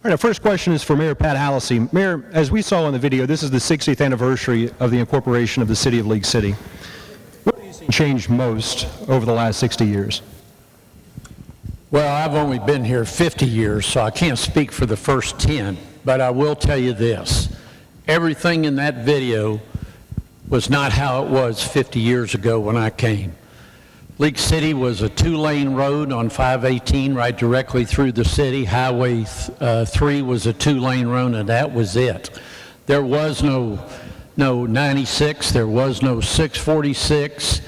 All right, our first question is for Mayor Pat Hallisey. Mayor, as we saw in the video, this is the 60th anniversary of the incorporation of the City of League City. What do you think changed most over the last 60 years? Well, I've only been here 50 years, so I can't speak for the first 10, but I will tell you this. Everything in that video was not how it was 50 years ago when I came. League City was a two-lane road on 518 right directly through the city. Highway 3 was a two-lane road, and that was it. There was no 96, there was no 646.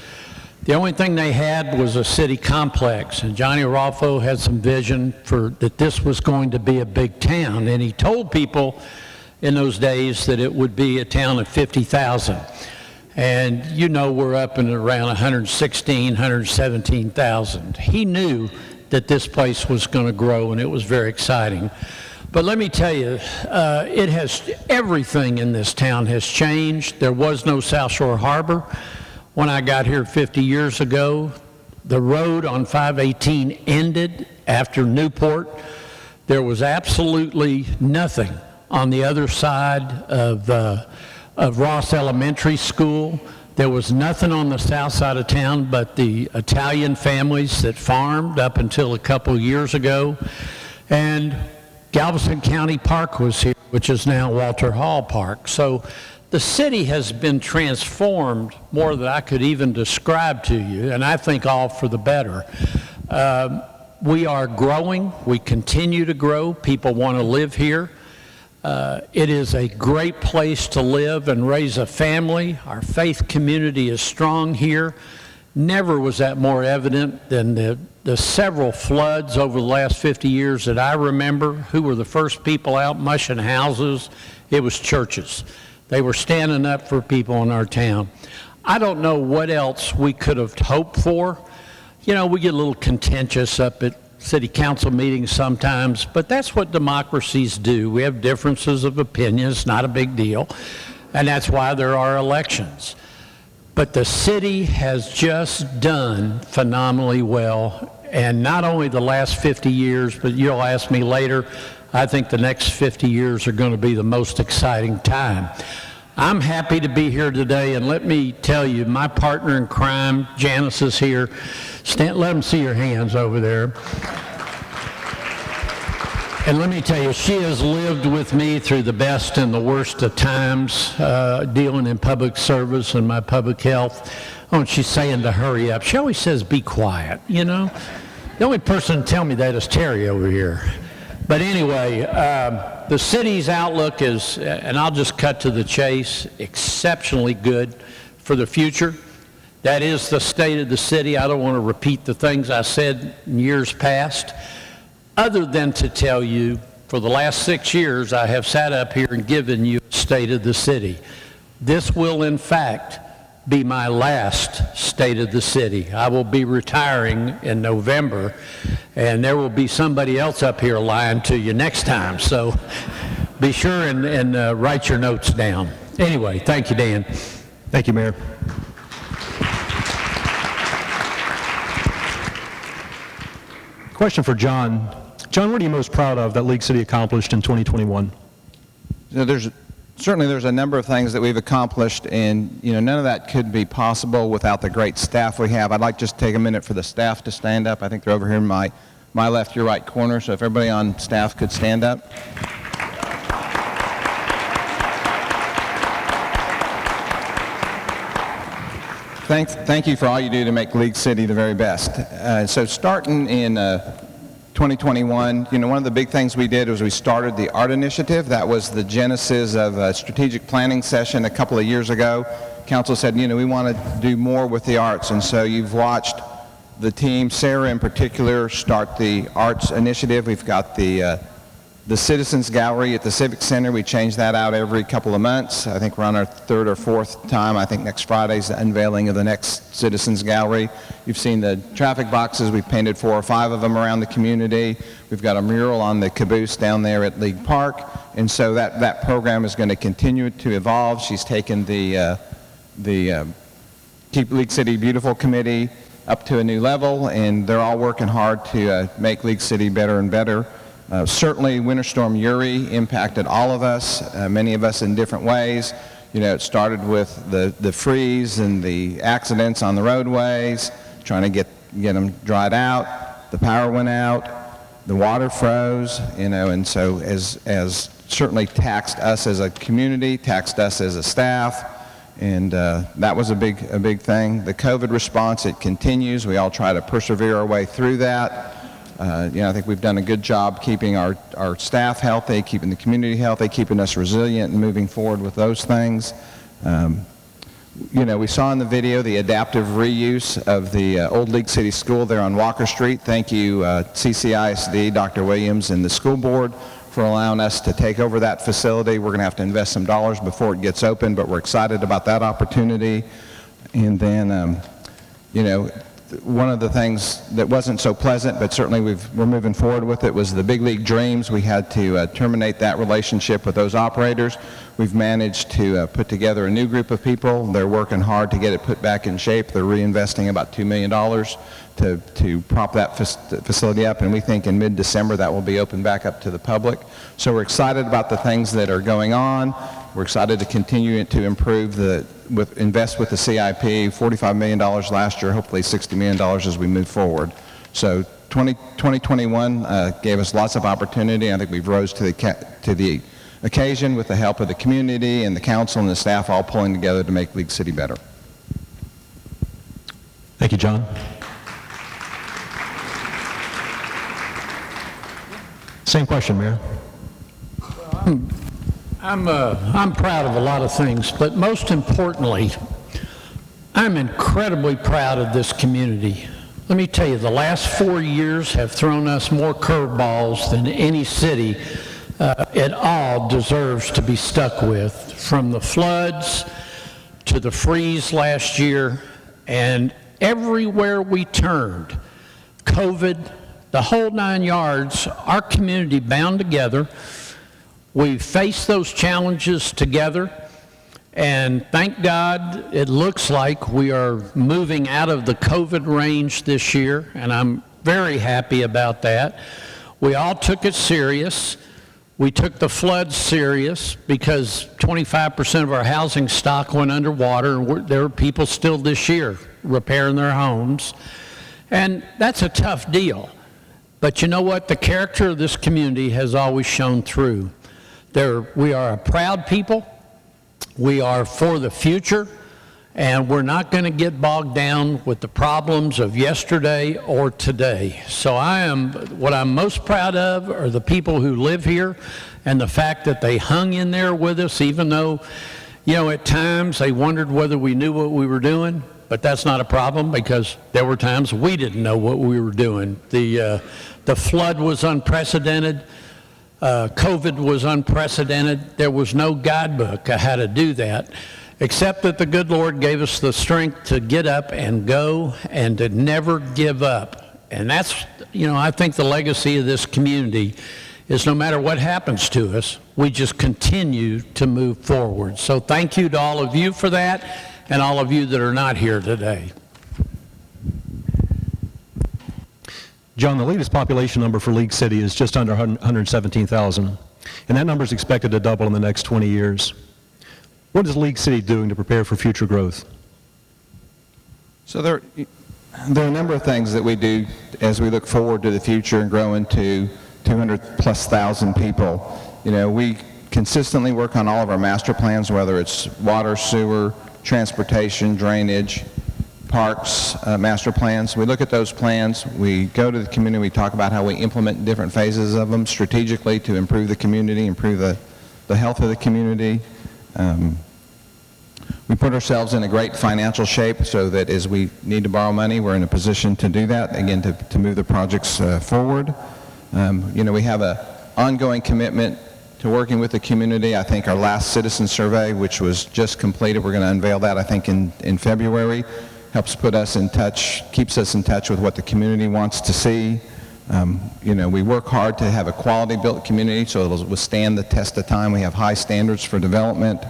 The only thing they had was a city complex, and Johnny Rolfo had some vision for that this was going to be a big town, and he told people in those days that it would be a town of 50,000. And you know we're up in around 116, 117,000. He knew that this place was going to grow, and it was very exciting. But let me tell you, everything in this town has changed. There was no South Shore Harbor when I got here 50 years ago. The road on 518 ended after Newport. There was absolutely nothing on the other side of Ross Elementary School. There was nothing on the south side of town but the Italian families that farmed up until a couple years ago. And Galveston County Park was here, which is now Walter Hall Park. So the city has been transformed more than I could even describe to you, and I think all for the better. We are growing. We continue to grow. People want to live here. It is a great place to live and raise a family. Our faith community is strong here. Never was that more evident than the several floods over the last 50 years that I remember. Who were the first people out mushing houses? It was churches. They were standing up for people in our town. I don't know what else we could have hoped for. You know, we get a little contentious up at city council meetings sometimes, but that's what democracies do. We have differences of opinions, not a big deal, and that's why there are elections. But the city has just done phenomenally well, and not only the last 50 years, but you'll ask me later, I think the next 50 years are going to be the most exciting time. I'm happy to be here today, and let me tell you, my partner in crime, Janice, is here. Let them see your hands over there. And let me tell you, she has lived with me through the best and the worst of times, dealing in public service and my public health. Oh, and she's saying to hurry up. She always says, be quiet, you know. The only person to tell me that is Terry over here. But anyway, the city's outlook is, and I'll just cut to the chase, exceptionally good for the future. That is the state of the city. I don't want to repeat the things I said in years past, other than to tell you, for the last 6 years, I have sat up here and given you a state of the city. This will, in fact, be my last state of the city. I will be retiring in November, and there will be somebody else up here lying to you next time. So be sure and write your notes down. Anyway, thank you, Dan. Thank you, Mayor. Question for John. John, what are you most proud of that League City accomplished in 2021? Certainly there's a number of things that we've accomplished, and none of that could be possible without the great staff we have. I'd like just to take a minute for the staff to stand up. I think they're over here in my left, your right corner, so if everybody on staff could stand up. Thank you for all you do to make League City the very best. So starting in 2021, one of the big things we did was we started the art initiative. That was the genesis of a strategic planning session a couple of years ago. Council said, we want to do more with the arts, and so you've watched the team, Sarah in particular, start the arts initiative. We've got the Citizens Gallery at the Civic Center. We change that out every couple of months. I think we're on our third or fourth time. I think next Friday's the unveiling of the next Citizens Gallery. You've seen the traffic boxes. We've painted 4 or 5 of them around the community. We've got a mural on the caboose down there at League Park. And so that program is going to continue to evolve. She's taken the Keep League City Beautiful Committee up to a new level, and they're all working hard to make League City better and better. Certainly, Winter Storm Uri impacted all of us, many of us in different ways. You know, it started with the freeze and the accidents on the roadways, trying to get them dried out. The power went out, the water froze, you know, and so as certainly taxed us as a community, taxed us as a staff, and that was a big thing. The COVID response, it continues. We all try to persevere our way through that. You know, I think we've done a good job keeping our staff healthy, keeping the community healthy, keeping us resilient and moving forward with those things. You know, we saw in the video the adaptive reuse of the old League City School there on Walker Street. Thank you, CCISD, Dr. Williams, and the school board for allowing us to take over that facility. We're going to have to invest some dollars before it gets open, but we're excited about that opportunity. And then, you know, one of the things that wasn't so pleasant, but certainly we're moving forward with it, was the Big League Dreams. We had to terminate that relationship with those operators. We've managed to put together a new group of people. They're working hard to get it put back in shape. They're reinvesting about $2 million to prop that facility up, and we think in mid-December that will be opened back up to the public. So we're excited about the things that are going on. We're excited to continue to improve invest with the CIP, $45 million last year, hopefully $60 million as we move forward. So 2021 gave us lots of opportunity. I think we've rose to the occasion with the help of the community and the council and the staff all pulling together to make League City better. Thank you, John. Same question, Mayor. I'm proud of a lot of things, but most importantly, I'm incredibly proud of this community. Let me tell you, the last 4 years have thrown us more curveballs than any city it all deserves to be stuck with, from the floods to the freeze last year, and everywhere we turned, COVID, the whole 9 yards, our community bound together. We faced those challenges together, and thank God it looks like we are moving out of the COVID range this year, and I'm very happy about that. We all took it serious. We took the floods serious because 25% of our housing stock went underwater, and there are people still this year repairing their homes, and that's a tough deal. But you know what? The character of this community has always shown through. We are a proud people. We are for the future, and we're not going to get bogged down with the problems of yesterday or today. So what I'm most proud of are the people who live here and the fact that they hung in there with us, even though, you know, at times they wondered whether we knew what we were doing. But that's not a problem, because there were times we didn't know what we were doing. The flood was unprecedented. COVID was unprecedented. There was no guidebook of how to do that, except that the good Lord gave us the strength to get up and go and to never give up. And that's, you know, I think the legacy of this community is no matter what happens to us, we just continue to move forward. So thank you to all of you for that, and all of you that are not here today. John, the latest population number for League City is just under 117,000, and that number is expected to double in the next 20 years. What is League City doing to prepare for future growth? So there are a number of things that we do as we look forward to the future and grow into 200,000+ people. You know, we consistently work on all of our master plans, whether it's water, sewer, transportation, drainage, parks, master plans. We look at those plans, we go to the community, we talk about how we implement different phases of them strategically to improve the community, improve the health of the community. We put ourselves in a great financial shape so that as we need to borrow money, we're in a position to do that, again, to move the projects forward. You know, we have an ongoing commitment to working with the community. I think our last citizen survey, which was just completed, we're going to unveil that, I think, in February, helps put us in touch, keeps us in touch with what the community wants to see. You know, we work hard to have a quality-built community so it'll withstand the test of time. We have high standards for development.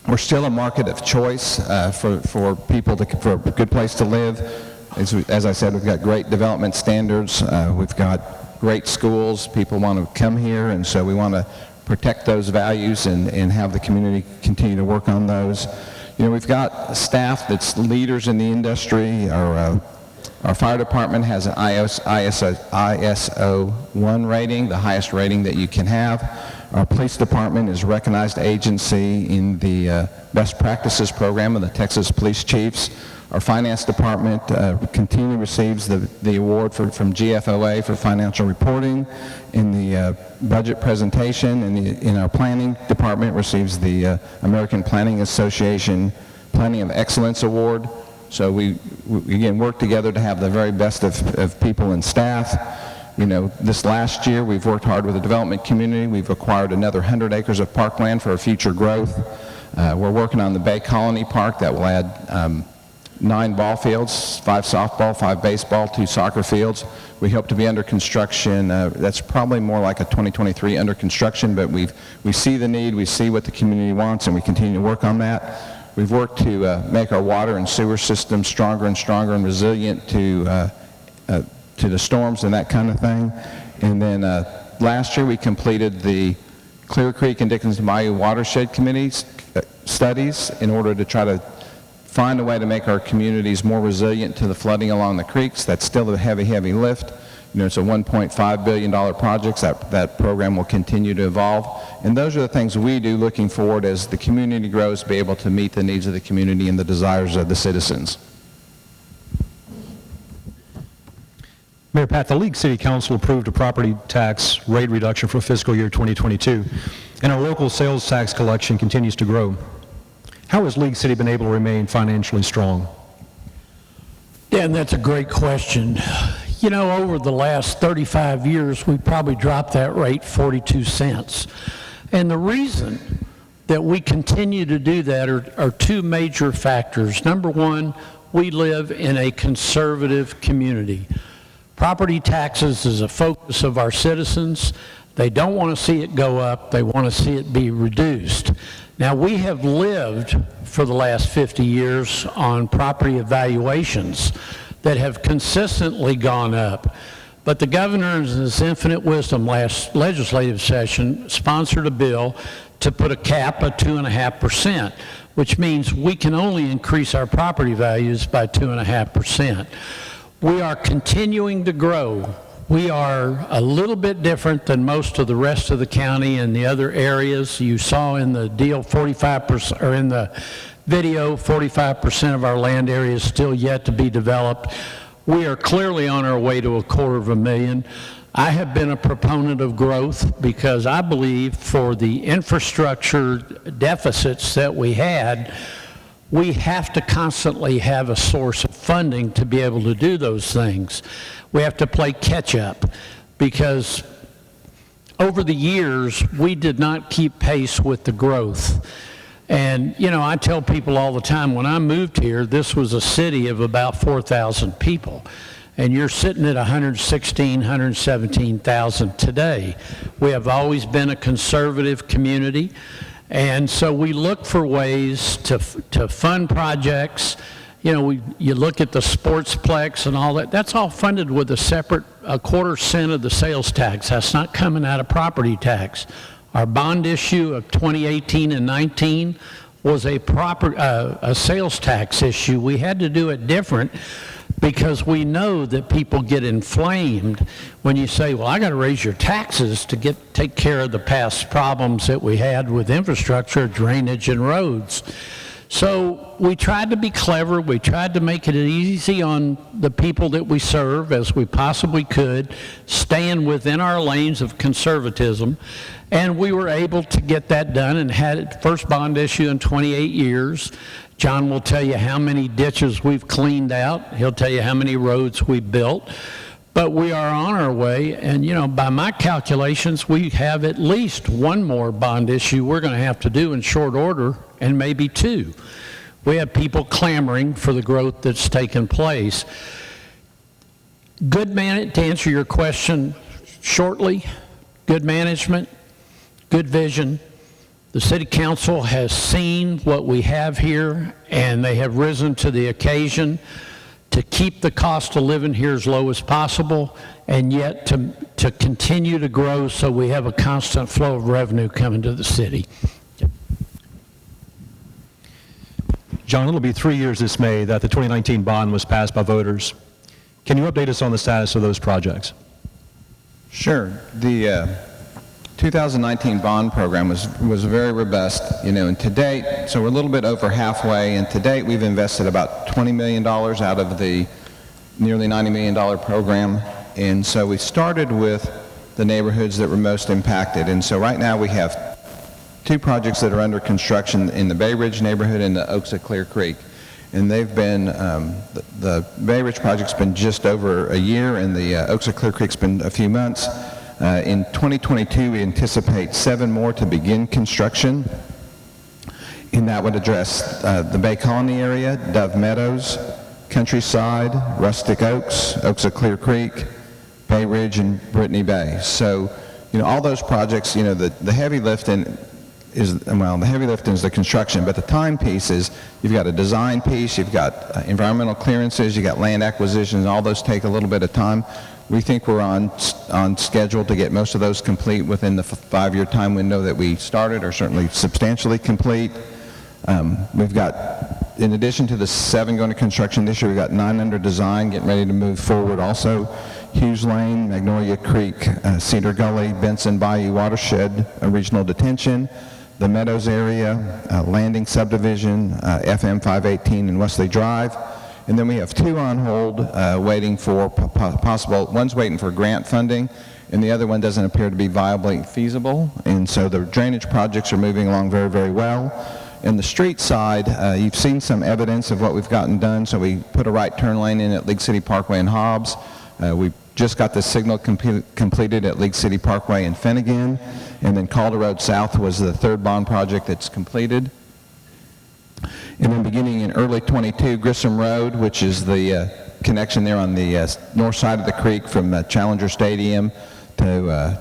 We're still a market of choice for people, for a good place to live. As I said, we've got great development standards. We've got great schools. People want to come here, and so we want to protect those values and have the community continue to work on those. You know, we've got staff that's leaders in the industry. Our fire department has an ISO 1 rating, the highest rating that you can have. Our police department is a recognized agency in the best practices program of the Texas Police Chiefs. Our finance department continually receives the award from GFOA for financial reporting. In the budget presentation, in our planning department receives the American Planning Association Planning of Excellence Award. So we again work together to have the very best of people and staff. You know, this last year we've worked hard with the development community. We've acquired another 100 acres of parkland for our future growth. We're working on the Bay Colony Park that will add 9 ball fields, 5 softball, 5 baseball, 2 soccer fields. We hope to be under construction. That's probably more like a 2023 under construction, but we see the need, we see what the community wants, and we continue to work on that. We've worked to make our water and sewer system stronger and stronger and resilient to the storms and that kind of thing. And then last year we completed the Clear Creek and Dickinson Bayou Watershed Committee's studies in order to try to find a way to make our communities more resilient to the flooding along the creeks. That's still a heavy, heavy lift. You know, it's a $1.5 billion project. That program will continue to evolve. And those are the things we do looking forward as the community grows, to be able to meet the needs of the community and the desires of the citizens. Mayor Pat, the League City Council approved a property tax rate reduction for fiscal year 2022, and our local sales tax collection continues to grow. How has League City been able to remain financially strong? Dan, that's a great question. You know, over the last 35 years, we probably dropped that rate 42 cents. And the reason that we continue to do that are 2 major factors. Number one, we live in a conservative community. Property taxes is a focus of our citizens. They don't want to see it go up. They want to see it be reduced. Now, we have lived for the last 50 years on property evaluations that have consistently gone up. But the governor, in his infinite wisdom, last legislative session, sponsored a bill to put a cap of 2.5%, which means we can only increase our property values by 2.5%. We are continuing to grow. We are a little bit different than most of the rest of the county and the other areas. You saw in the deal 45%, or in the video, 45% of our land area is still yet to be developed. We are clearly on our way to 250,000. I have been a proponent of growth because I believe for the infrastructure deficits that we had, we have to constantly have a source of funding to be able to do those things. We have to play catch up because over the years, we did not keep pace with the growth. And, you know, I tell people all the time, when I moved here, this was a city of about 4,000 people. And you're sitting at 116, 117,000 today. We have always been a conservative community. And so we look for ways to fund projects. You know, you look at the sportsplex and all that. That's all funded with a separate 1/4 cent of the sales tax. That's not coming out of property tax. Our bond issue of 2018 and 19 was a sales tax issue. We had to do it different because we know that people get inflamed when you say, well, I got to raise your taxes to take care of the past problems that we had with infrastructure, drainage, and roads. So we tried to be clever. We tried to make it as easy on the people that we serve as we possibly could, staying within our lanes of conservatism. And we were able to get that done and had it first bond issue in 28 years. John will tell you how many ditches we've cleaned out. He'll tell you how many roads we built. But we are on our way, and you know, by my calculations, we have at least one more bond issue we're going to have to do in short order, and maybe 2. We have people clamoring for the growth that's taken place. To answer your question shortly, good management, good vision. The City Council has seen what we have here, and they have risen to the occasion to keep the cost of living here as low as possible and yet to continue to grow so we have a constant flow of revenue coming to the city. John, it'll be 3 years this May that the 2019 bond was passed by voters. Can you update us on the status of those projects? Sure. The 2019 bond program was very robust, and to date, so we're a little bit over halfway, and to date we've invested about $20 million out of the nearly $90 million program, and so we started with the neighborhoods that were most impacted, and so right now we have 2 projects that are under construction in the Bay Ridge neighborhood and the Oaks of Clear Creek. And they've been, the Bay Ridge project's been just over a year, and the Oaks of Clear Creek's been a few months. In 2022, we anticipate 7 more to begin construction, and that would address the Bay Colony area, Dove Meadows, Countryside, Rustic Oaks, Oaks of Clear Creek, Bay Ridge, and Brittany Bay. So, all those projects, the heavy lifting is the construction, but the time piece is you've got a design piece, you've got environmental clearances, you've got land acquisitions, all those take a little bit of time. We think we're on schedule to get most of those complete within the 5-year time window that we started, or certainly substantially complete. We've got, in addition to the 7 going to construction this year, we've got 9 under design, getting ready to move forward also. Hughes Lane, Magnolia Creek, Cedar Gully, Benson Bayou Watershed, Regional Detention, the Meadows area, Landing Subdivision, FM 518 and Wesley Drive. And then we have 2 on hold waiting for possible, one's waiting for grant funding, and the other one doesn't appear to be viably feasible. And so the drainage projects are moving along very, very well. In the street side, you've seen some evidence of what we've gotten done. So we put a right turn lane in at League City Parkway and Hobbs. We just got the signal completed at League City Parkway and Finnegan. And then Calder Road South was the 3rd bond project that's completed. And then beginning in early 22, Grissom Road, which is the connection there on the north side of the creek from Challenger Stadium to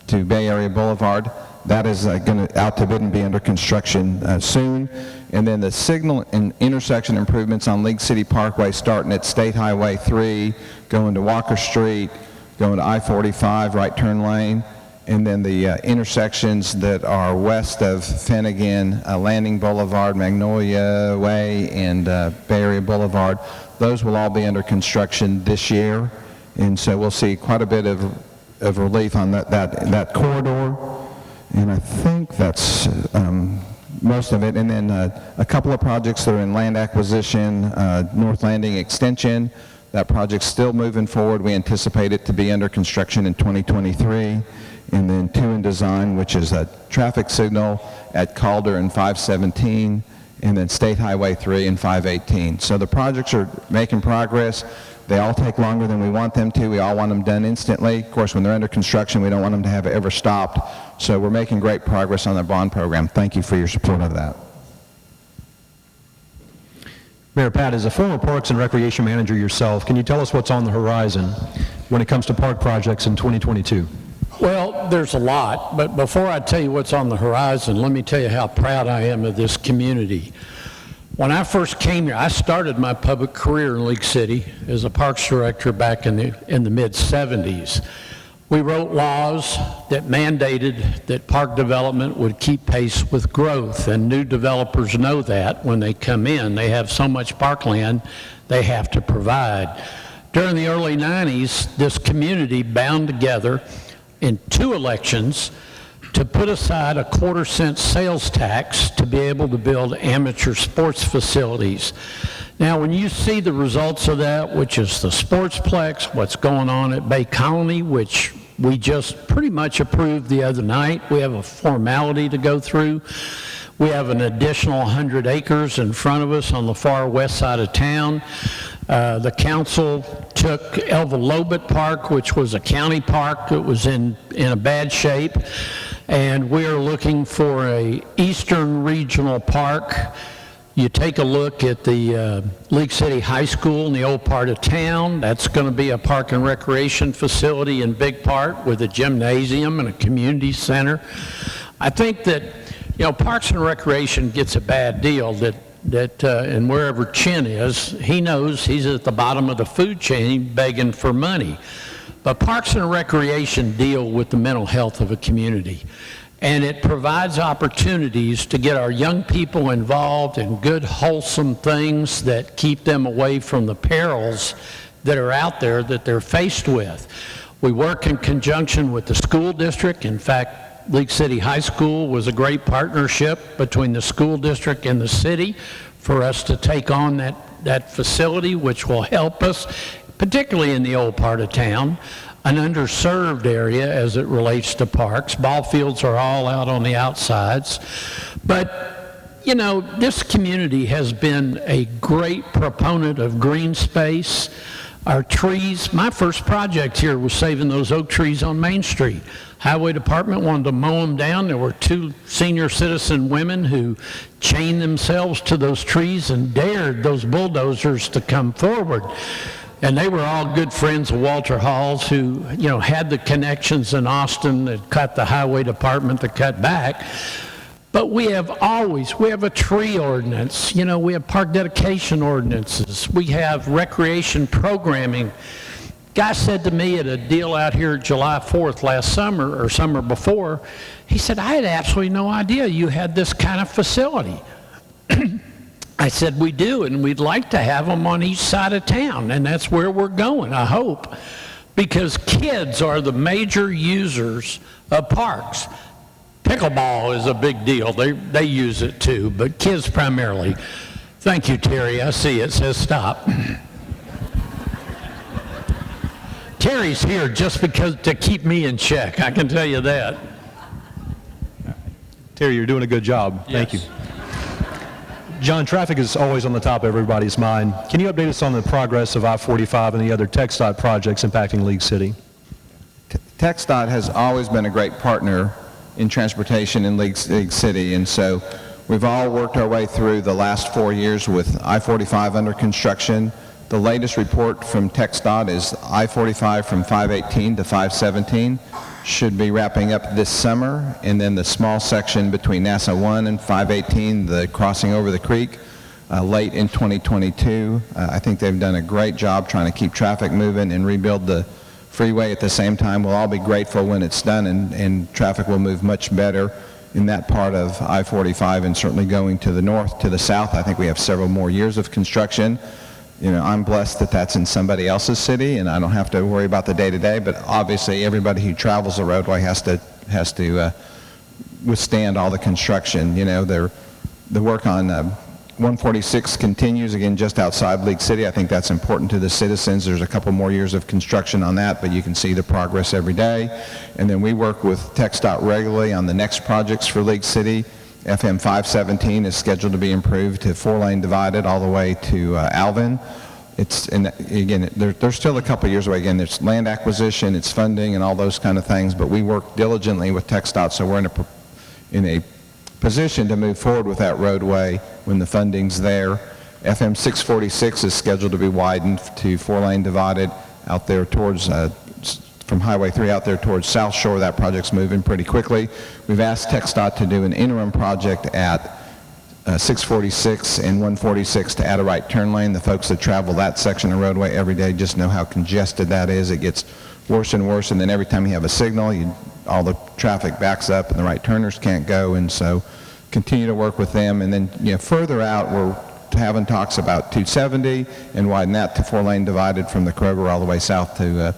Bay Area Boulevard, that is going to out to bid and be under construction soon. And then the signal and intersection improvements on League City Parkway starting at State Highway 3, going to Walker Street, going to I-45, right turn lane, and then the intersections that are west of Finnegan, Landing Boulevard, Magnolia Way, and Bay Area Boulevard, those will all be under construction this year. And so we'll see quite a bit of relief on that corridor. And I think that's most of it. And then a couple of projects that are in land acquisition, North Landing Extension. That project's still moving forward. We anticipate it to be under construction in 2023. And then 2 in design, which is a traffic signal at Calder and 517, and then State Highway 3 and 518. So the projects are making progress. They all take longer than we want them to. We all want them done instantly. Of course, when they're under construction, we don't want them to have ever stopped. So we're making great progress on the bond program. Thank you for your support of that. Mayor Pat, as a former Parks and Recreation Manager yourself, can you tell us what's on the horizon when it comes to park projects in 2022? Well, there's a lot, but before I tell you what's on the horizon, let me tell you how proud I am of this community. When I first came here, I started my public career in League City as a parks director back in the mid-70s. We wrote laws that mandated that park development would keep pace with growth, and new developers know that when they come in. They have so much parkland they have to provide. During the early 90s, this community bound together in 2 elections to put aside a 1/4-cent sales tax to be able to build amateur sports facilities. Now, when you see the results of that, which is the Sportsplex, what's going on at Bay Colony, which we just pretty much approved the other night. We have a formality to go through. We have an additional 100 acres in front of us on the far west side of town. The council took Elva Lobet Park, which was a county park that was in a bad shape, and we're looking for a Eastern Regional Park. You take a look at the League City High School in the old part of town. That's going to be a park and recreation facility in big part with a gymnasium and a community center. I think that, Parks and Recreation gets a bad deal that and wherever Chin is, he knows he's at the bottom of the food chain begging for money. But Parks and Recreation deal with the mental health of a community. And it provides opportunities to get our young people involved in good, wholesome things that keep them away from the perils that are out there that they're faced with. We work in conjunction with the school district. In fact, League City High School was a great partnership between the school district and the city for us to take on that facility, which will help us, particularly in the old part of town, an underserved area as it relates to parks. Ball fields are all out on the outsides. But, you know, this community has been a great proponent of green space. Our trees, my first project here was saving those oak trees on Main Street. Highway Department wanted to mow them down. There were 2 senior citizen women who chained themselves to those trees and dared those bulldozers to come forward. And they were all good friends of Walter Hall's who, you know, had the connections in Austin that cut the highway department to cut back. But we have a tree ordinance, you know, we have park dedication ordinances, we have recreation programming. Guy said to me at a deal out here July 4th last summer or summer before, he said, I had absolutely no idea you had this kind of facility. I said, we do, and we'd like to have them on each side of town, and that's where we're going, I hope, because kids are the major users of parks. Pickleball is a big deal. They use it too, but kids primarily. Thank you, Terry. I see it says stop. Terry's here just because to keep me in check, I can tell you that. Terry, you're doing a good job. Thank you. Yes. John, traffic is always on the top of everybody's mind. Can you update us on the progress of I-45 and the other TxDOT projects impacting League City? TxDOT has always been a great partner in transportation in League City, and so we've all worked our way through the last 4 years with I-45 under construction. The latest report from TxDOT is I-45 from 518 to 517 should be wrapping up this summer, and then the small section between NASA 1 and 518, the crossing over the creek, late in 2022. I think they've done a great job trying to keep traffic moving and rebuild the freeway at the same time. We'll all be grateful when it's done, and traffic will move much better in that part of I-45, and certainly going to the north, to the south. I think we have several more years of construction. You know, I'm blessed that that's in somebody else's city, and I don't have to worry about the day-to-day, but obviously everybody who travels the roadway has to withstand all the construction. You know, the work on 146 continues, again, just outside League City. I think that's important to the citizens. There's a couple more years of construction on that, but you can see the progress every day. And then we work with TxDOT regularly on the next projects for League City. FM 517 is scheduled to be improved to 4-lane divided all the way to Alvin. And again, there's still a couple years away. Again, there's land acquisition, it's funding, and all those kind of things, but we work diligently with TxDOT, so we're in a position to move forward with that roadway when the funding's there. FM 646 is scheduled to be widened to 4-lane divided out there towards from Highway 3 out there towards South Shore. That project's moving pretty quickly. We've asked TxDOT to do an interim project at 646 and 146 to add a right turn lane. The folks that travel that section of roadway every day just know how congested that is. It gets worse and worse, and then every time you have a signal, all the traffic backs up and the right turners can't go, and so continue to work with them. And then, you know, further out, we're having talks about 270 and widen that to 4-lane divided from the Kroger all the way south to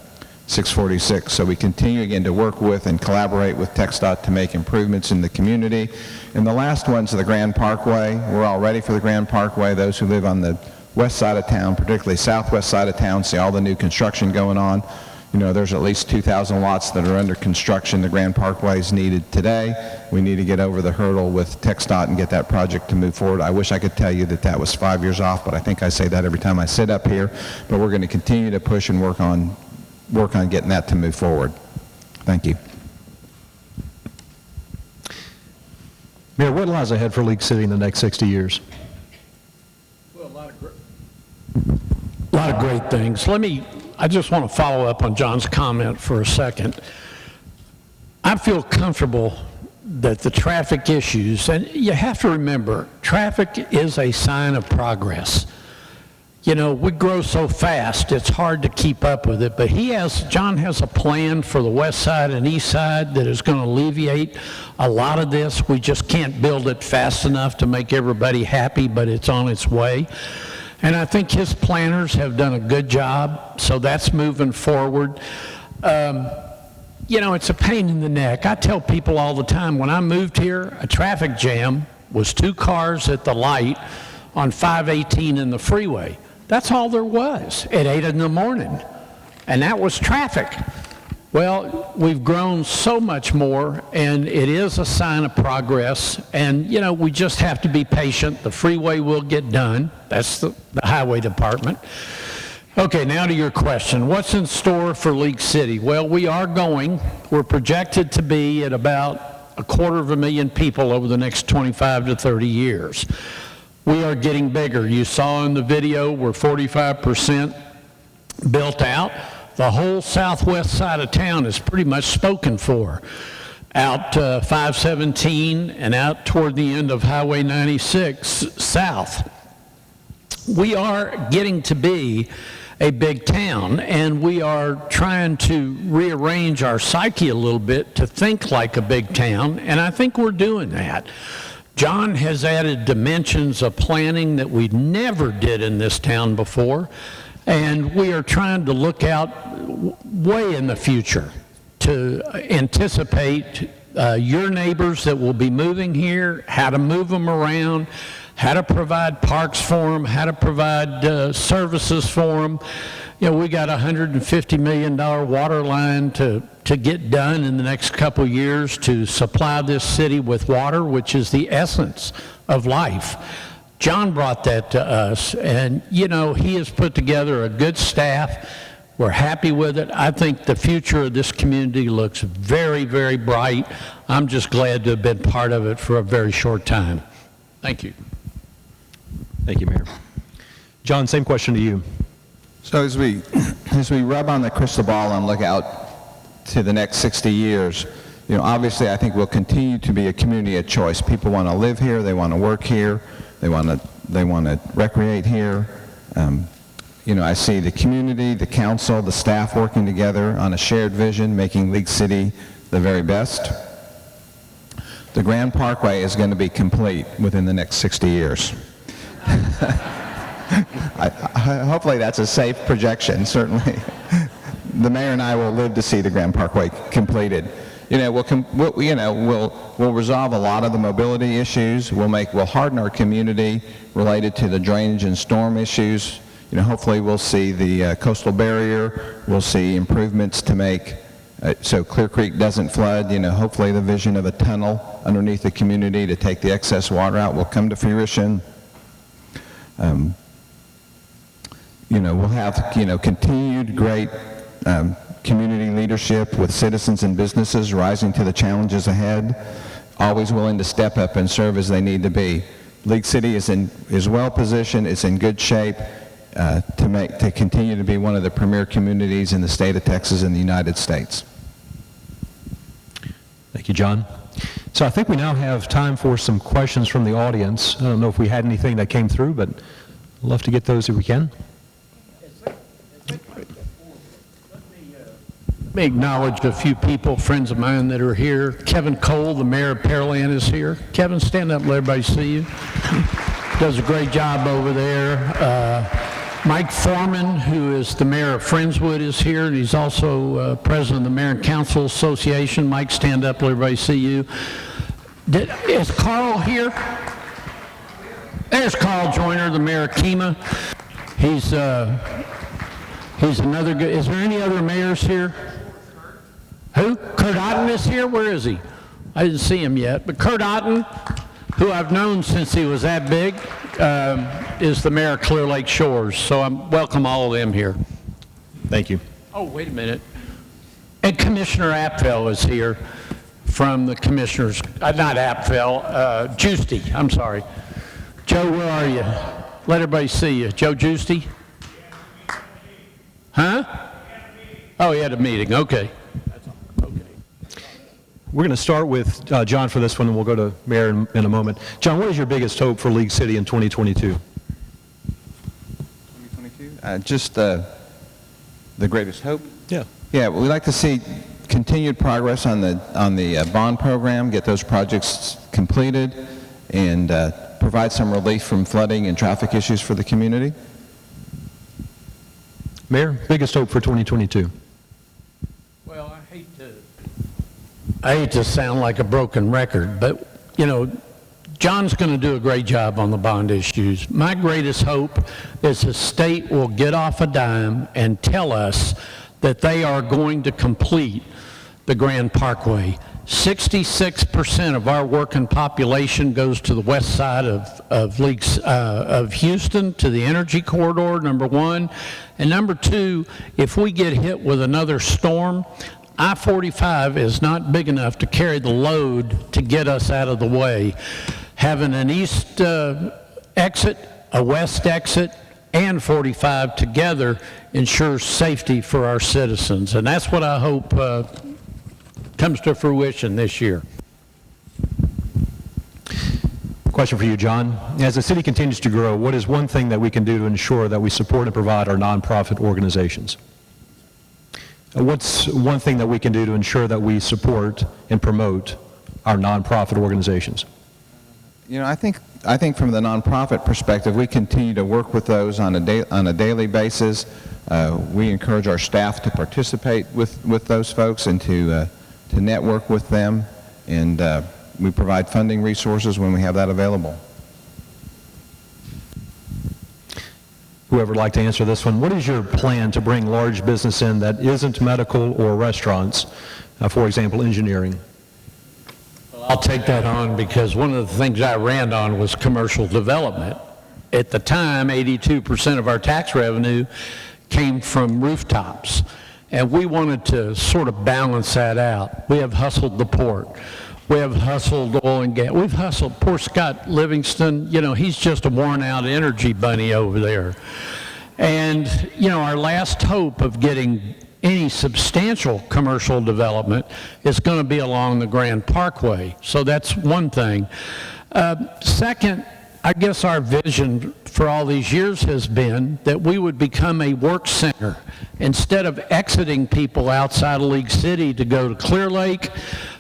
646. So we continue again to work with and collaborate with TxDOT to make improvements in the community. And the last one's the Grand Parkway. We're all ready for the Grand Parkway. Those who live on the west side of town, particularly southwest side of town, see all the new construction going on. You know, there's at least 2,000 lots that are under construction. The Grand Parkway is needed today. We need to get over the hurdle with TxDOT and get that project to move forward. I wish I could tell you that that was 5 years off, but I think I say that every time I sit up here. But we're going to continue to push and work on getting that to move forward. Thank you. Mayor, what lies ahead for League City in the next 60 years? Well, a lot of great things. I just want to follow up on John's comment for a second. I feel comfortable that the traffic issues, and you have to remember, traffic is a sign of progress. you know, we grow so fast, it's hard to keep up with it. But John has a plan for the west side and east side that is going to alleviate a lot of this. We just can't build it fast enough to make everybody happy, but it's on its way. And I think his planners have done a good job, so that's moving forward. You know, it's a pain in the neck. I tell people all the time, when I moved here, a traffic jam was 2 cars at the light on 518 in the freeway. That's all there was at 8 in the morning, and that was traffic. Well, we've grown so much more, and it is a sign of progress, and, you know, we just have to be patient. The freeway will get done. That's the highway department. Okay, now to your question. What's in store for League City? Well, we're projected to be at about 250,000 people over the next 25 to 30 years. We are getting bigger. You saw in the video we're 45% built out. The whole southwest side of town is pretty much spoken for. Out 517 and out toward the end of Highway 96 south. We are getting to be a big town, and we are trying to rearrange our psyche a little bit to think like a big town, and I think we're doing that. John has added dimensions of planning that we never did in this town before, and we are trying to look out way in the future to anticipate your neighbors that will be moving here, how to move them around, how to provide parks for them, how to provide services for them. You know, we got a $150 million water line to get done in the next couple years to supply this city with water, which is the essence of life. John brought that to us, and, you know, he has put together a good staff. We're happy with it. I think the future of this community looks very, very bright. I'm just glad to have been part of it for a very short time. Thank you. Thank you, Mayor. John, same question to you. So as we rub on the crystal ball and look out to the next 60 years, you know, obviously I think we'll continue to be a community of choice. People want to live here, they want to work here, they want to recreate here. You know, I see the community, the council, the staff working together on a shared vision, making League City the very best. The Grand Parkway is going to be complete within the next 60 years. Hopefully that's a safe projection, certainly. The mayor and I will live to see the Grand Parkway completed. You know, we'll resolve a lot of the mobility issues. We'll harden our community related to the drainage and storm issues. You know, hopefully we'll see the coastal barrier. We'll see improvements to make so Clear Creek doesn't flood. You know, hopefully the vision of a tunnel underneath the community to take the excess water out will come to fruition. You know, we'll have, you know, continued great community leadership with citizens and businesses rising to the challenges ahead, always willing to step up and serve as they need to be. League City is well positioned, it's in good shape to continue to be one of the premier communities in the state of Texas and the United States. Thank you, John. So I think we now have time for some questions from the audience. I don't know if we had anything that came through, but I'd love to get those if we can. Let me acknowledge a few people, friends of mine that are here. Kevin Cole, the mayor of Pearland, is here. Kevin, stand up and let everybody see you. Does a great job over there. Mike Foreman, who is the mayor of Friendswood, is here, and he's also president of the Mayor and Council Association. Mike, stand up, let everybody see you. Is Carl here? There's Carl Joyner, the mayor of Kemah. He's another good. Is there any other mayors here? Who? Kurt Otten is here? Where is he? I didn't see him yet. But Kurt Otten, who I've known since he was that big, is the mayor of Clear Lake Shores. So I welcome all of them here. Thank you. Oh, wait a minute. And Commissioner Apfel is here from the commissioners. Not Apfel, Giusti. I'm sorry. Joe, where are you? Let everybody see you. Joe Giusti? Huh? Oh, he had a meeting. Okay. We're going to start with John for this one, and we'll go to Mayor in a moment. John, what is your biggest hope for League City in 2022? Just the greatest hope. Yeah. Yeah, we'd like to see continued progress on the bond program, get those projects completed, and provide some relief from flooding and traffic issues for the community. Mayor, biggest hope for 2022? Well, I hate to sound like a broken record, but, you know, John's going to do a great job on the bond issues. My greatest hope is the state will get off a dime and tell us that they are going to complete the Grand Parkway. 66% of our working population goes to the west side of Houston, to the energy corridor, number one. And number two, if we get hit with another storm, I-45 is not big enough to carry the load to get us out of the way. Having an east exit, a west exit, and 45 together ensures safety for our citizens. And that's what I hope comes to fruition this year. Question for you, John. As the city continues to grow, what is one thing that we can do to ensure that we support and provide our nonprofit organizations? What's one thing that we can do to ensure that we support and promote our nonprofit organizations? You know, I think from the nonprofit perspective, we continue to work with those on a daily basis. We encourage our staff to participate with those folks and to network with them, and we provide funding resources when we have that available. Whoever would like to answer this one, what is your plan to bring large business in that isn't medical or restaurants, for example, engineering? I'll take that on because one of the things I ran on was commercial development. At the time, 82% of our tax revenue came from rooftops, and we wanted to sort of balance that out. We have hustled the port. We have hustled oil and gas. We've hustled poor Scott Livingston. You know, he's just a worn-out energy bunny over there. And, you know, our last hope of getting any substantial commercial development is going to be along the Grand Parkway. So that's one thing. Second, I guess our vision for all these years has been that we would become a work center. Instead of exiting people outside of League City to go to Clear Lake,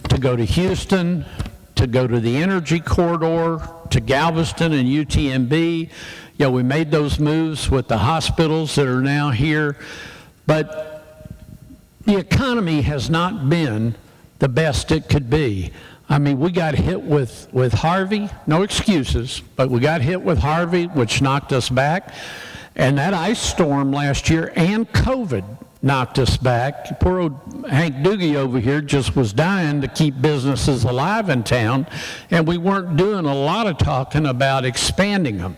to go to Houston, to go to the energy corridor, to Galveston and UTMB. You know, we made those moves with the hospitals that are now here. But the economy has not been the best it could be. I mean, we got hit with Harvey, no excuses, but we got hit with Harvey, which knocked us back. And that ice storm last year and COVID knocked us back. Poor old Hank Doogie over here just was dying to keep businesses alive in town, and we weren't doing a lot of talking about expanding them.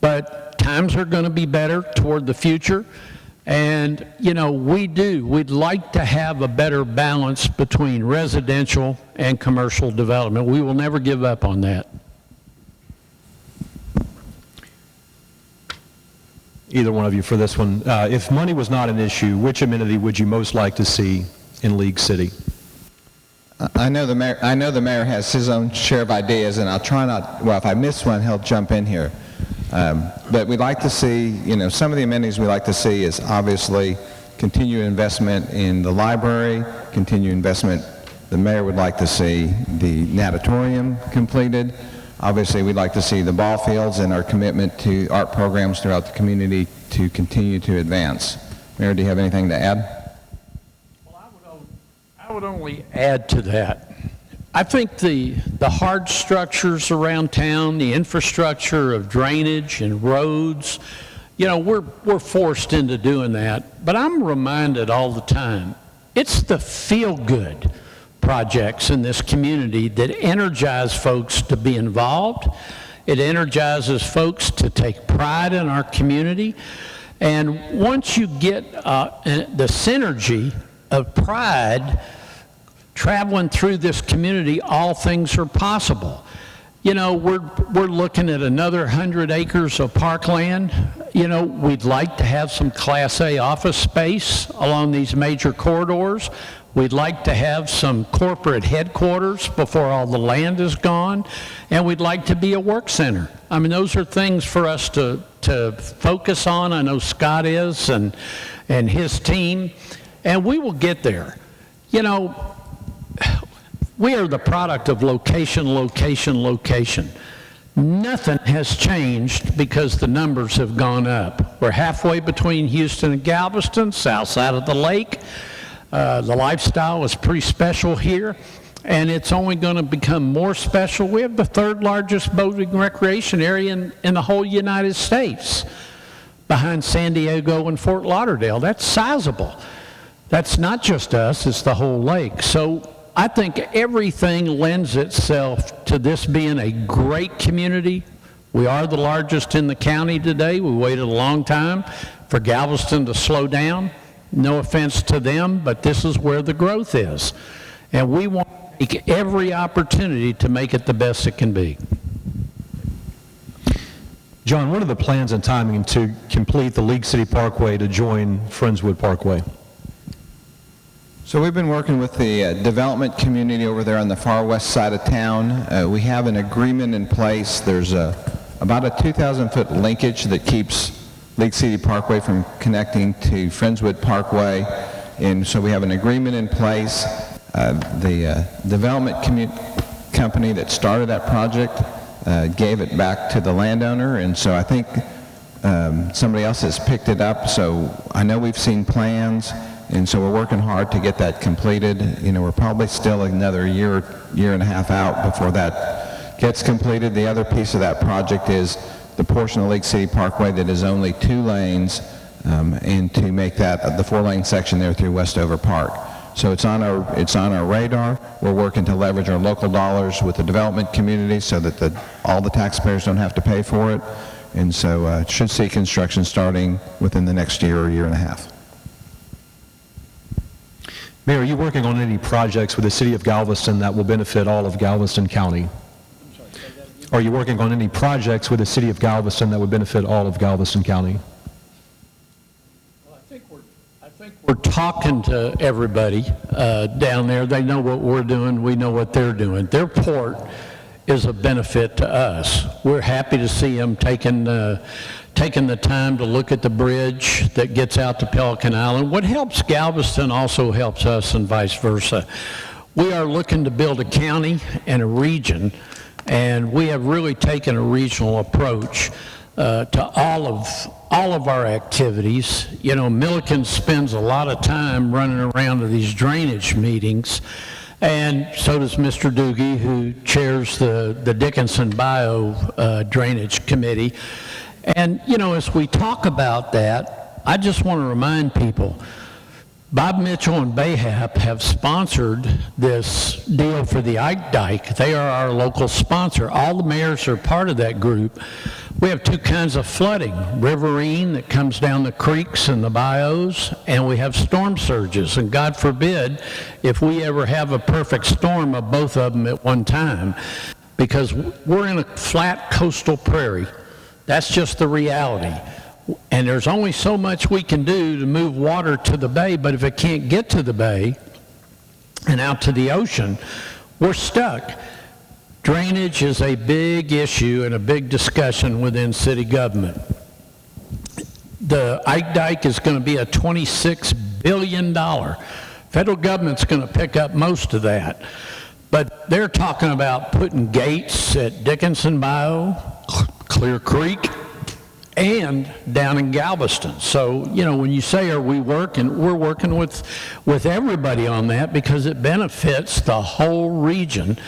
But times are going to be better toward the future. And, you know, we'd like to have a better balance between residential and commercial development. We will never give up on that. Either one of you for this one. If money was not an issue, which amenity would you most like to see in League City? I know the mayor has his own share of ideas, and I'll try not, well, if I miss one, he'll jump in here. But we'd like to see, you know, some of the amenities we'd like to see is obviously continued investment in the library, continued investment. The mayor would like to see the natatorium completed. Obviously, we'd like to see the ball fields and our commitment to art programs throughout the community to continue to advance. Mayor, do you have anything to add? Well, I would only add to that. I think the hard structures around town, the infrastructure of drainage and roads, you know, we're forced into doing that. But I'm reminded all the time, it's the feel-good projects in this community that energize folks to be involved. It energizes folks to take pride in our community. And once you get the synergy of pride traveling through this community, all things are possible. You know, we're looking at another 100 acres of parkland. You know, we'd like to have some Class A office space along these major corridors. We'd like to have some corporate headquarters before all the land is gone, and we'd like to be a work center. I mean, those are things for us to focus on. I know Scott is and his team, and we will get there. You know, we are the product of location, location, location. Nothing has changed because the numbers have gone up. We're halfway between Houston and Galveston, south side of the lake. The lifestyle is pretty special here, and it's only going to become more special. We have the third largest boating recreation area in the whole United States, behind San Diego and Fort Lauderdale. That's sizable. That's not just us, it's the whole lake. So I think everything lends itself to this being a great community. We are the largest in the county today. We waited a long time for Galveston to slow down. No offense to them, but this is where the growth is. And we want to take every opportunity to make it the best it can be. John, what are the plans and timing to complete the League City Parkway to join Friendswood Parkway? So we've been working with the development community over there on the far west side of town. We have an agreement in place. There's about a 2,000-foot linkage that keeps League City Parkway from connecting to Friendswood Parkway, and so we have an agreement in place. The development company that started that project gave it back to the landowner, and so I think somebody else has picked it up. So I know we've seen plans, and so we're working hard to get that completed. You know, we're probably still another year and a half out before that gets completed. The other piece of that project is the portion of League City Parkway that is only 2 lanes, and to make that the 4-lane section there through Westover Park. So it's on our radar. We're working to leverage our local dollars with the development community so that all the taxpayers don't have to pay for it. And so should see construction starting within the next year or year and a half. Mayor, are you working on any projects with the city of Galveston that will benefit all of Galveston County? Are you working on any projects with the city of Galveston that would benefit all of Galveston County? Well, I think we're talking to everybody down there. They know what we're doing. We know what they're doing. Their port is a benefit to us. We're happy to see them taking the time to look at the bridge that gets out to Pelican Island. What helps Galveston also helps us, and vice versa. We are looking to build a county and a region, and we have really taken a regional approach to all of our activities. You know, Milliken spends a lot of time running around to these drainage meetings, and so does Mr. Doogie, who chairs the Dickinson Bio Drainage Committee. And, you know, as we talk about that, I just want to remind people, Bob Mitchell and Bayhap have sponsored this deal for the Ike Dike. They are our local sponsor. All the mayors are part of that group. We have 2 kinds of flooding, riverine that comes down the creeks and the bayous, and we have storm surges. And God forbid if we ever have a perfect storm of both of them at one time, because we're in a flat coastal prairie. That's just the reality. And there's only so much we can do to move water to the bay, but if it can't get to the bay and out to the ocean, we're stuck. Drainage is a big issue and a big discussion within city government. The Ike Dike is going to be a $26 billion. Federal government's going to pick up most of that. But they're talking about putting gates at Dickinson Bio, Clear Creek, and down in Galveston. So, you know, when you say are we working, we're working with everybody on that because it benefits the whole region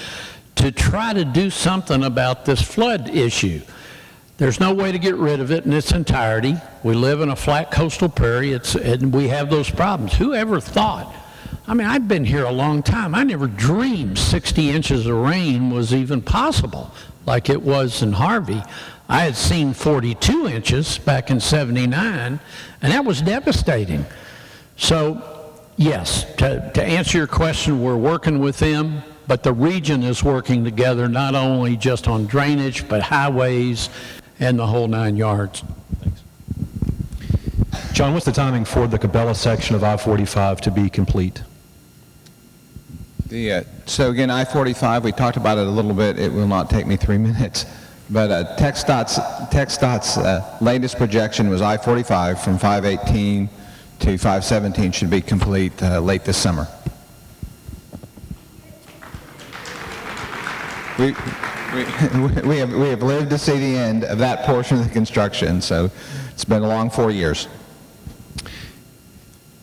to try to do something about this flood issue. There's no way to get rid of it in its entirety. We live in a flat coastal prairie, and we have those problems. Whoever thought? I mean, I've been here a long time. I never dreamed 60 inches of rain was even possible like it was in Harvey. I had seen 42 inches back in '79, and that was devastating. So, yes, to answer your question, we're working with them, but the region is working together not only just on drainage, but highways and the whole 9 yards. Thanks. John, what's the timing for the Cabela section of I-45 to be complete? So again, I-45, we talked about it a little bit. It will not take me 3 minutes. But TxDOT's latest projection was I-45 from 518 to 517 should be complete late this summer. We have lived to see the end of that portion of the construction, so it's been a long 4 years.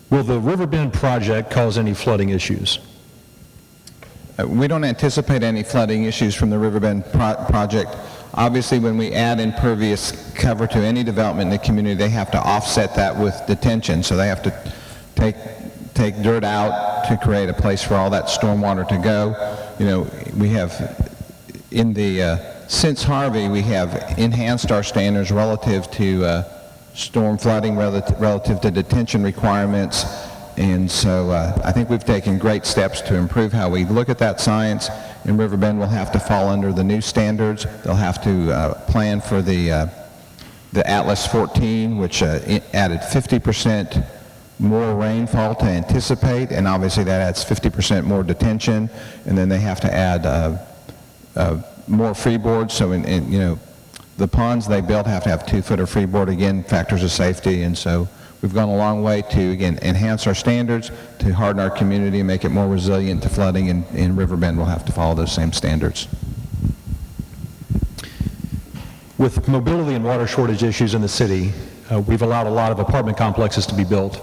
Will the Riverbend project cause any flooding issues? We don't anticipate any flooding issues from the Riverbend project. Obviously, when we add impervious cover to any development in the community, they have to offset that with detention. So they have to take dirt out to create a place for all that stormwater to go. You know, we have, since Harvey, we have enhanced our standards relative to storm flooding, relative to detention requirements. And so I think we've taken great steps to improve how we look at that science, and Riverbend will have to fall under the new standards. They'll have to plan for the Atlas 14, which added 50% more rainfall to anticipate, and obviously that adds 50% more detention, and then they have to add more freeboards. So you know, the ponds they built have to have 2-footer freeboard, again, factors of safety, and so we've gone a long way to, again, enhance our standards, to harden our community and make it more resilient to flooding, and Riverbend will have to follow those same standards. With mobility and water shortage issues in the city, we've allowed a lot of apartment complexes to be built.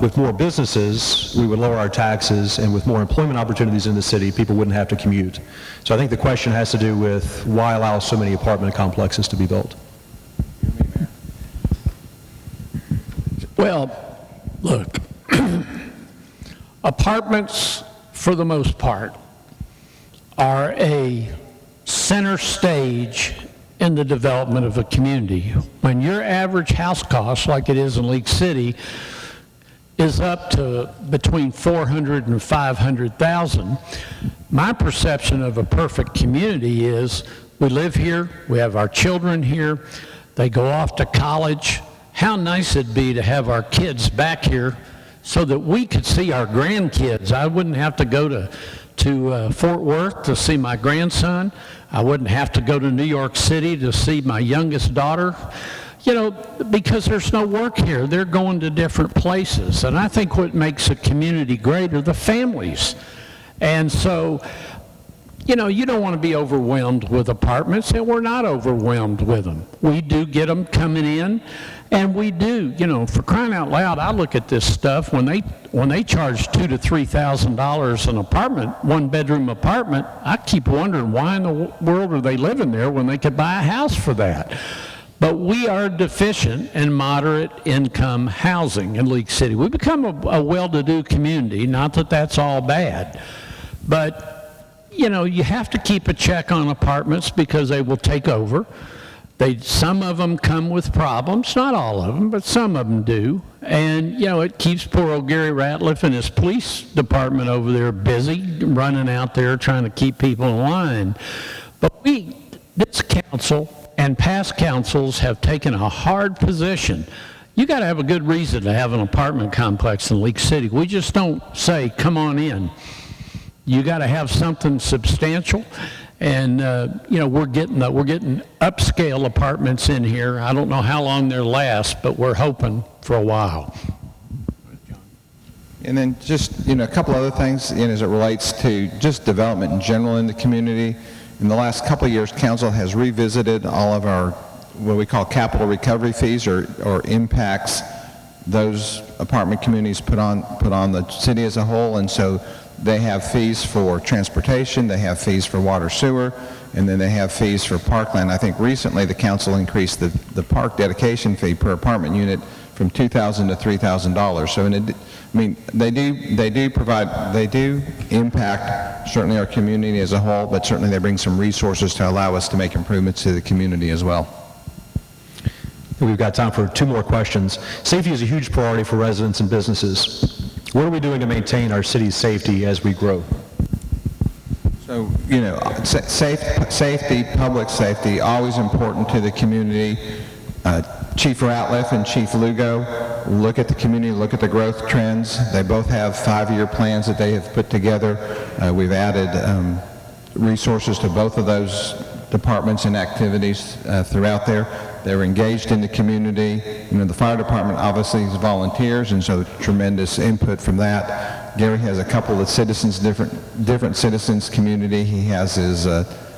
With more businesses, we would lower our taxes, and with more employment opportunities in the city, people wouldn't have to commute. So I think the question has to do with why allow so many apartment complexes to be built? Well, look, apartments, for the most part, are a center stage in the development of a community. When your average house cost, like it is in League City, is up to between $400,000 and $500,000, my perception of a perfect community is we live here, we have our children here, they go off to college. How nice it'd be to have our kids back here so that we could see our grandkids. I wouldn't have to go to Fort Worth to see my grandson. I wouldn't have to go to New York City to see my youngest daughter. You know, because there's no work here. They're going to different places. And I think what makes a community great are the families. And so, you know, you don't want to be overwhelmed with apartments, and we're not overwhelmed with them. We do get them coming in, and we do, you know, for crying out loud, I look at this stuff, when they charge $2,000 to $3,000 an apartment, one-bedroom apartment, I keep wondering why in the world are they living there when they could buy a house for that? But we are deficient in moderate income housing in League City. We've become a well-to-do community, not that that's all bad, but you know, you have to keep a check on apartments because they will take over. Some of them come with problems, not all of them, but some of them do. And, you know, it keeps poor old Gary Ratliff and his police department over there busy, running out there trying to keep people in line. But this council and past councils have taken a hard position. You got to have a good reason to have an apartment complex in League City. We just don't say, come on in. You got to have something substantial, and you know, we're getting upscale apartments in here. I don't know how long they'll last, but we're hoping for a while. And then just, you know, a couple other things, you know, as it relates to just development in general in the community. In the last couple of years, council has revisited all of our what we call capital recovery fees, or impacts those apartment communities put on the city as a whole, and so they have fees for transportation, they have fees for water sewer, and then they have fees for parkland. I think recently the council increased the park dedication fee per apartment unit from $2,000 to $3,000. So, I mean, they do impact certainly our community as a whole, but certainly they bring some resources to allow us to make improvements to the community as well. We've got time for 2 more questions. Safety is a huge priority for residents and businesses. What are we doing to maintain our city's safety as we grow? So, you know, safety, public safety, always important to the community. Chief Ratliff and Chief Lugo look at the community, look at the growth trends. They both have 5-year plans that they have put together. We've added resources to both of those departments and activities throughout there. They're engaged in the community. You know, the fire department obviously is volunteers, and so tremendous input from that. Gary has a couple of citizens, different citizens community. He has his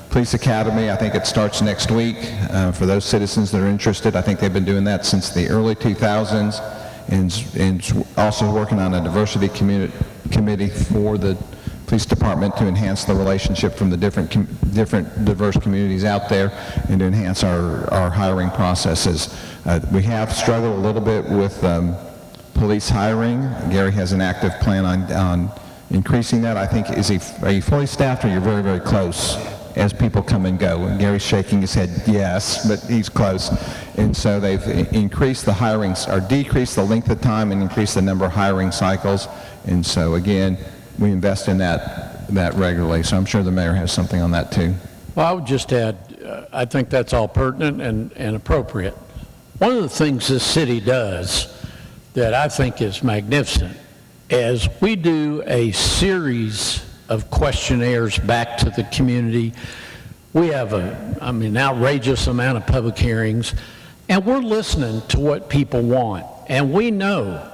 police academy. I think it starts next week for those citizens that are interested. I think they've been doing that since the early 2000s, and also working on a diversity committee for the police department to enhance the relationship from the different diverse communities out there and to enhance our hiring processes. We have struggled a little bit with police hiring. Gary has an active plan on increasing that. I think, are you fully staffed, or you're very, very close as people come and go? And Gary's shaking his head yes, but he's close. And so they've increased the hiring, or decreased the length of time and increased the number of hiring cycles. And so again, we invest in that regularly. So I'm sure the mayor has something on that too. Well, I would just add, I think that's all pertinent and appropriate. One of the things this city does that I think is magnificent is we do a series of questionnaires back to the community. We have an outrageous amount of public hearings, and we're listening to what people want. And we know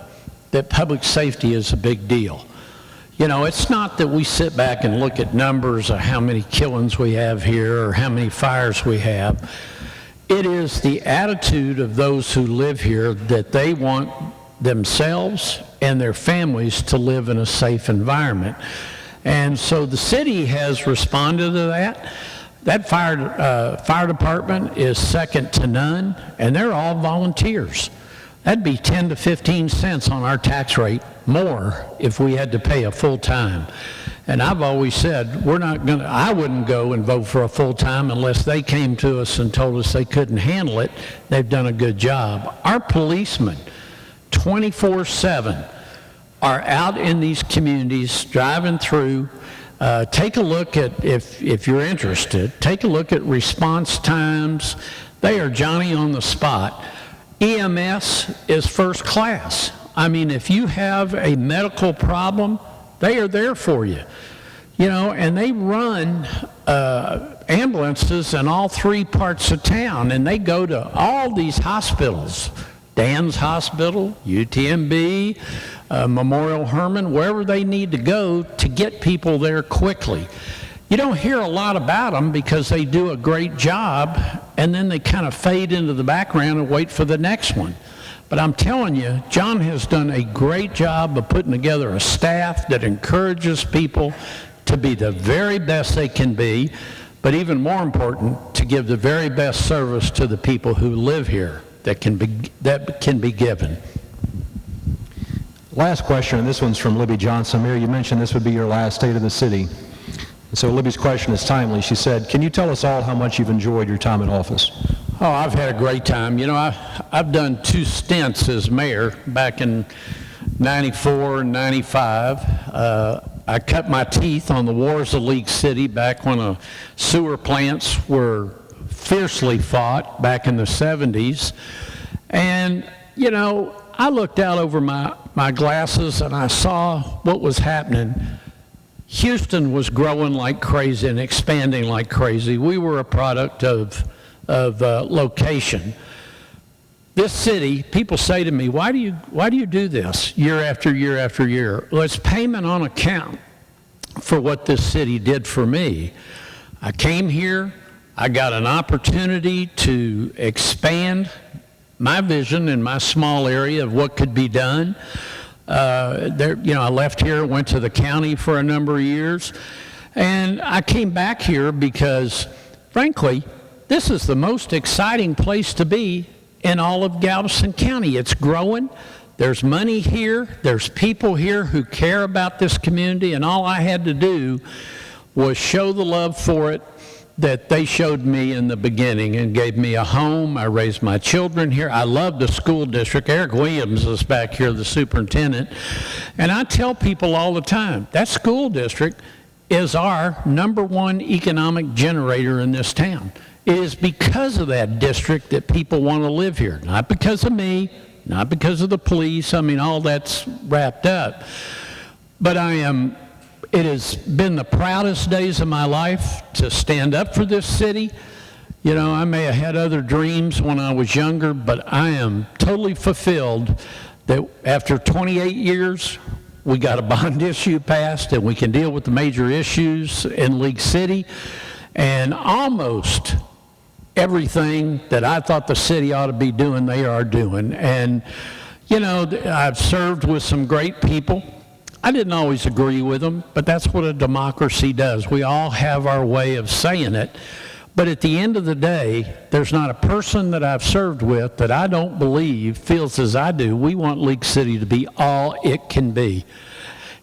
that public safety is a big deal. You know, it's not that we sit back and look at numbers of how many killings we have here or how many fires we have. It is the attitude of those who live here that they want themselves and their families to live in a safe environment. And so the city has responded to that. That fire department is second to none, and they're all volunteers. That'd be 10 to 15 cents on our tax rate more if we had to pay a full-time. And I've always said, I wouldn't go and vote for a full-time unless they came to us and told us they couldn't handle it. They've done a good job. Our policemen, 24/7, are out in these communities driving through. Take a look at, if you're interested, take a look at response times. They are Johnny on the spot. EMS is first class. I mean, if you have a medical problem, they are there for you. You know, and they run ambulances in all 3 parts of town, and they go to all these hospitals. Dan's Hospital, UTMB, Memorial Hermann, wherever they need to go to get people there quickly. You don't hear a lot about them because they do a great job, and then they kind of fade into the background and wait for the next one. But I'm telling you, John has done a great job of putting together a staff that encourages people to be the very best they can be, but even more important, to give the very best service to the people who live here that can be given. Last question, and this one's from Libby Johnson. Mayor, you mentioned this would be your last State of the City. So Libby's question is timely. She said, can you tell us all how much you've enjoyed your time in office? Oh, I've had a great time. You know, I've done 2 stints as mayor back in 94 and 95. I cut my teeth on the wars of League City back when sewer plants were fiercely fought back in the 70s. And, you know, I looked out over my glasses and I saw what was happening. Houston was growing like crazy and expanding like crazy. We were a product of location. This city, people say to me, why do you do this year after year after year? Well, it's payment on account for what this city did for me. I came here, I got an opportunity to expand my vision in my small area of what could be done. I left here, went to the county for a number of years, and I came back here because, frankly, this is the most exciting place to be in all of Galveston County. It's growing. There's money here. There's people here who care about this community, and all I had to do was show the love for it that they showed me in the beginning and gave me a home. I raised my children here. I love the school district. Eric Williams is back here, the superintendent. And I tell people all the time, that school district is our #1 economic generator in this town. It is because of that district that people want to live here. Not because of me, not because of the police. I mean, all that's wrapped up. But it has been the proudest days of my life to stand up for this city. You know, I may have had other dreams when I was younger, but I am totally fulfilled that after 28 years, we got a bond issue passed and we can deal with the major issues in League City, and almost everything that I thought the city ought to be doing, they are doing. And, you know, I've served with some great people. I didn't always agree with them, but that's what a democracy does. We all have our way of saying it. But at the end of the day, there's not a person that I've served with that I don't believe feels as I do. We want League City to be all it can be.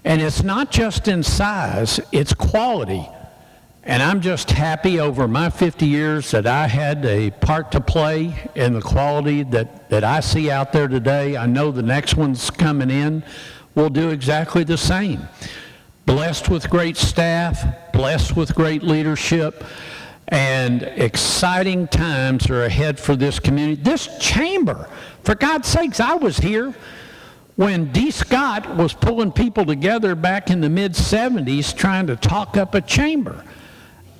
And it's not just in size, it's quality. And I'm just happy over my 50 years that I had a part to play in the quality that I see out there today. I know the next one's coming in will do exactly the same. Blessed with great staff, blessed with great leadership, and exciting times are ahead for this community. This chamber, for God's sakes, I was here when D. Scott was pulling people together back in the mid-'70s trying to talk up a chamber.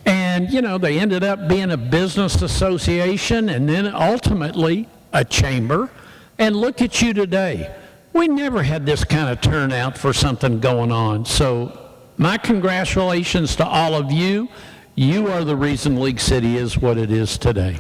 And, you know, they ended up being a business association and then ultimately a chamber. And look at you today. We never had this kind of turnout for something going on. So my congratulations to all of you. You are the reason League City is what it is today.